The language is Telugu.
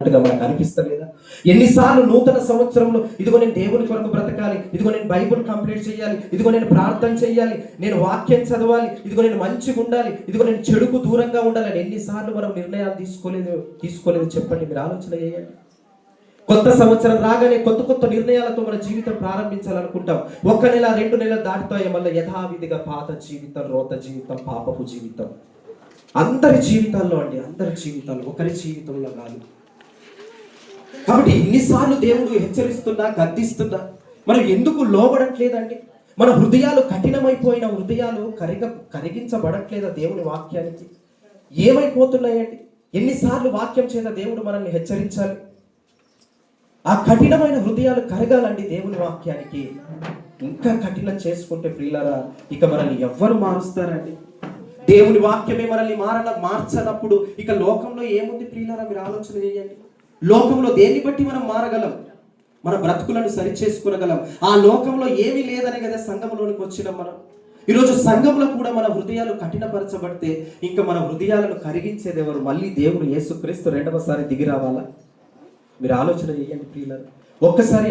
మనకు అనిపిస్తలేదా? ఎన్నిసార్లు నూతన సంవత్సరంలో ఇదిగో నేను దేవుని కొరకు బ్రతకాలి, ఇదిగో నేను బైబుల్ కంప్లీట్ చేయాలి, ఇదిగో నేను ప్రార్థన చేయాలి, నేను వాక్యం చదవాలి, ఇదిగో నేను మంచిగా ఉండాలి, ఇదిగో నేను చెడుకు దూరంగా ఉండాలని ఎన్నిసార్లు మనం నిర్ణయాలు తీసుకోలేదు చెప్పండి. మీరు ఆలోచన చేయండి. కొత్త సంవత్సరం రాగానే కొత్త కొత్త నిర్ణయాలతో మన జీవితం ప్రారంభించాలనుకుంటాం. 1 నెల 2 నెలలు దాటుతాయి, మళ్ళీ యథావిధిగా పాత జీవితం, రోత జీవితం, పాపపు జీవితం. అందరి జీవితాల్లో అందరి జీవితాల్లో, ఒకరి జీవితంలో కాదు. కాబట్టి ఎన్నిసార్లు దేవుడు హెచ్చరిస్తున్నా, గద్దిస్తున్నా మనం ఎందుకు లోబడట్లేదండి? మన హృదయాలు కఠినమైపోయిన హృదయాలు కరిగించబడట్లేదా దేవుని వాక్యానికి? ఏమైపోతున్నాయండి? ఎన్నిసార్లు వాక్యం చేత దేవుడు మనల్ని హెచ్చరించాలి? ఆ కఠినమైన హృదయాలు కరగాలండి దేవుని వాక్యానికి. ఇంకా కఠినం చేసుకుంటే ప్రియులారా, ఇక మనల్ని ఎవ్వరు మారుస్తారండి? దేవుని వాక్యమే మనల్ని మార్చనప్పుడు ఇక లోకంలో ఏముంది ప్రియులారా? మీరు ఆలోచన చేయండి. లోకంలో దేన్ని బట్టి మనం మారగలం? మన బ్రతుకులను సరిచేసుకునగలం. ఆ లోకంలో ఏమీ లేదని కదా సంఘంలోనికి వచ్చినాం మనం. ఈరోజు సంఘంలో కూడా మన హృదయాలు కఠినపరచబడితే ఇంకా మన హృదయాలను కరిగించేది ఎవరు? మళ్ళీ దేవుడు యేసుక్రీస్తు రెండవసారి దిగి రావాలా? మీరు ఆలోచన చేయండి ప్రియులారా. ఒక్కసారి